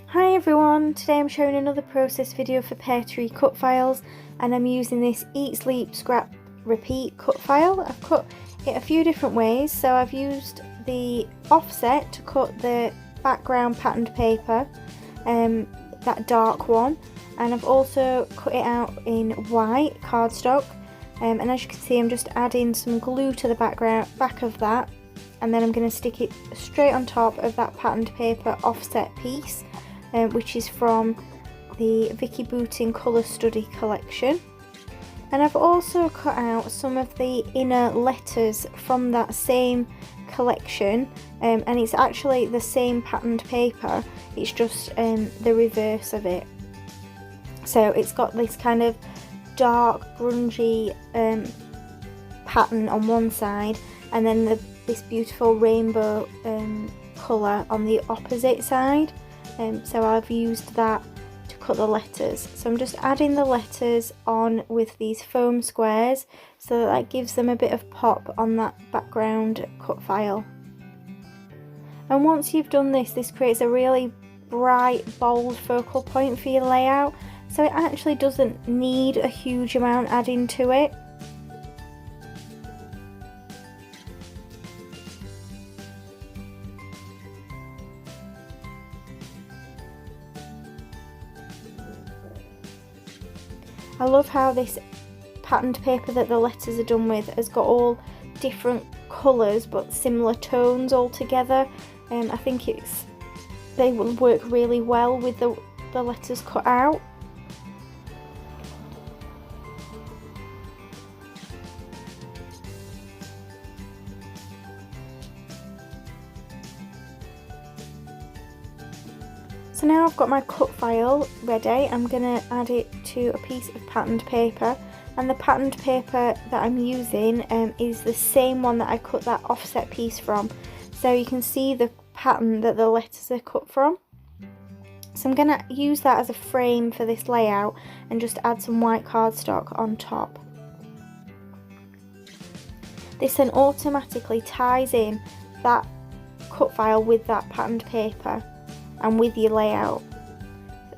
Hi everyone, today I'm showing another process video for Peartree Cutfiles, and I'm using this Eat, Sleep, Scrap, Repeat cut file. I've cut it a few different ways, so I've used the offset to cut the background patterned paper, that dark one, and I've also cut it out in white cardstock, and as you can see I'm just adding some glue to the back of that, and then I'm going to stick it straight on top of that patterned paper offset piece, which is from the Vicky Booting Colour Study collection. And I've also cut out some of the inner letters from that same collection, and it's actually the same patterned paper, it's just the reverse of it. So it's got this kind of dark grungy pattern on one side, and then this beautiful rainbow colour on the opposite side. So I've used that to cut the letters. So I'm just adding the letters on with these foam squares so that gives them a bit of pop on that background cut file. And once you've done this, this creates a really bright, bold focal point for your layout. So it actually doesn't need a huge amount adding to it. I love how this patterned paper that the letters are done with has got all different colours but similar tones all together. I think they will work really well with the letters cut out. So now I've got my cut file ready, I'm going to add it to a piece of patterned paper, and the patterned paper that I'm using is the same one that I cut that offset piece from, so you can see the pattern that the letters are cut from. So I'm going to use that as a frame for this layout and just add some white cardstock on top. This then automatically ties in that cut file with that patterned paper and with your layout.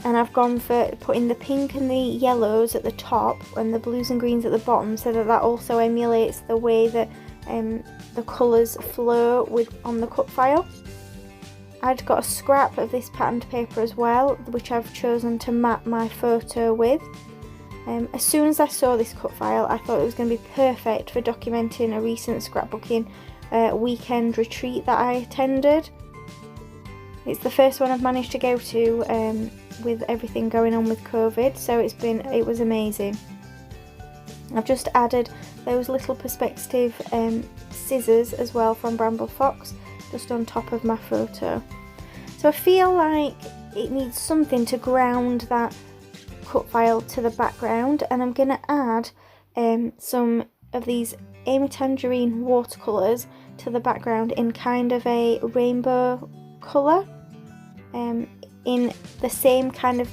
And I've gone for putting the pink and the yellows at the top and the blues and greens at the bottom, so that also emulates the way that the colours flow on the cut file. I'd got a scrap of this patterned paper as well, which I've chosen to map my photo with. As soon as I saw this cut file, I thought it was going to be perfect for documenting a recent scrapbooking weekend retreat that I attended. It's the first one I've managed to go to with everything going on with COVID, so it was amazing. I've just added those little perspective scissors as well from Bramble Fox just on top of my photo. So I feel like it needs something to ground that cut file to the background, and I'm going to add some of these Amy Tangerine watercolours to the background in kind of a rainbow colour, in the same kind of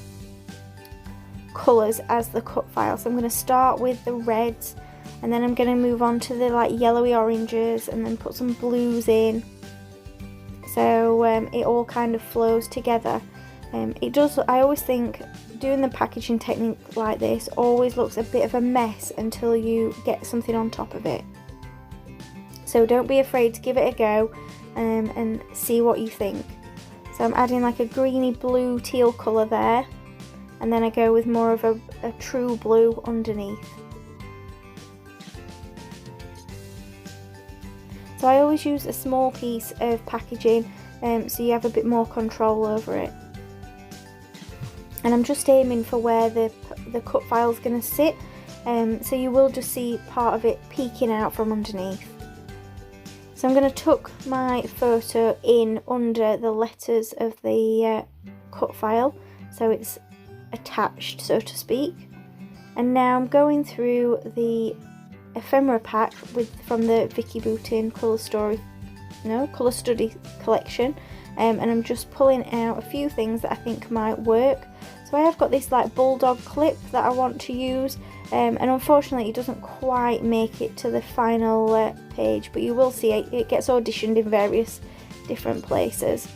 colours as the cut file. So I'm going to start with the reds, and then I'm going to move on to the like yellowy oranges, and then put some blues in, so it all kind of flows together. I always think doing the packaging technique like this always looks a bit of a mess until you get something on top of it. So don't be afraid to give it a go and see what you think. So I'm adding like a greeny blue teal colour there, and then I go with more of a true blue underneath. So I always use a small piece of packaging so you have a bit more control over it. And I'm just aiming for where the cut file is going to sit, so you will just see part of it peeking out from underneath. So I'm going to tuck my photo in under the letters of the cut file, so it's attached, so to speak. And now I'm going through the ephemera pack from the Vicky Booting Colour Study collection, and I'm just pulling out a few things that I think might work. So I have got this like bulldog clip that I want to use, and unfortunately it doesn't quite make it to the final page, but you will see it gets auditioned in various different places.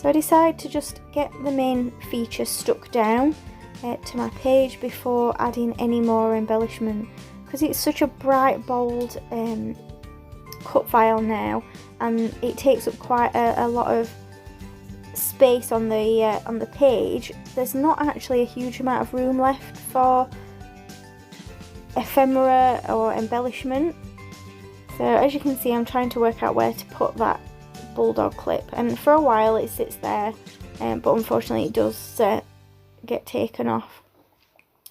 So I decided to just get the main feature stuck down to my page before adding any more embellishment, because it's such a bright, bold cut file now, and it takes up quite a lot of space on the page. There's not actually a huge amount of room left for ephemera or embellishment. So as you can see, I'm trying to work out where to put that bulldog clip, and for a while it sits there, but unfortunately it does get taken off.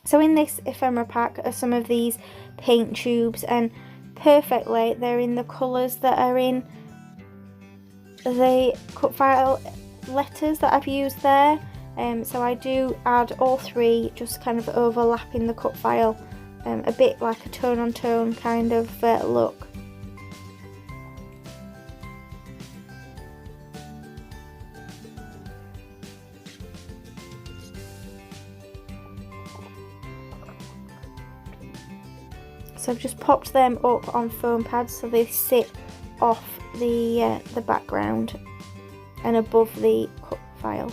So in this ephemera pack are some of these paint tubes, and perfectly they're in the colours that are in the cut file letters that I've used there. So I do add all three, just kind of overlapping the cut file, a bit like a tone on tone kind of look. So I've just popped them up on foam pads so they sit off the background and above the cut file.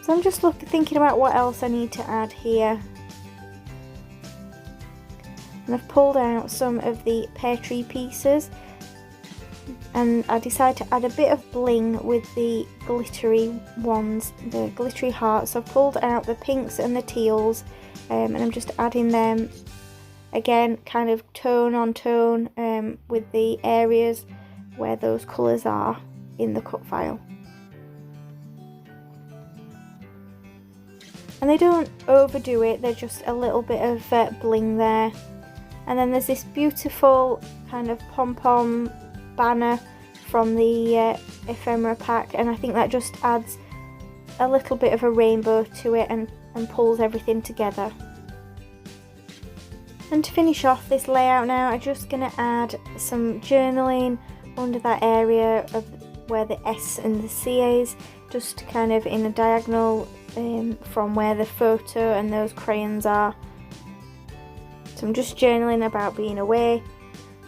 So I'm just thinking about what else I need to add here. And I've pulled out some of the Peartree pieces, and I decided to add a bit of bling with the glittery ones, the glittery hearts. So I've pulled out the pinks and the teals, and I'm just adding them again, kind of tone on tone, with the areas where those colours are in the cut file. And they don't overdo it, they're just a little bit of bling there. And then there's this beautiful kind of pom-pom banner from the ephemera pack, and I think that just adds a little bit of a rainbow to it and pulls everything together. And to finish off this layout now, I'm just going to add some journaling under that area of where the S and the C is, just kind of in a diagonal from where the photo and those crayons are. So I'm just journaling about being away.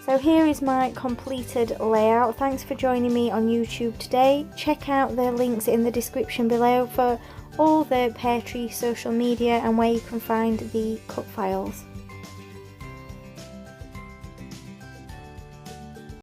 So here is my completed layout. Thanks for joining me on YouTube today. Check out the links in the description below for all the Peartree social media and where you can find the cut files.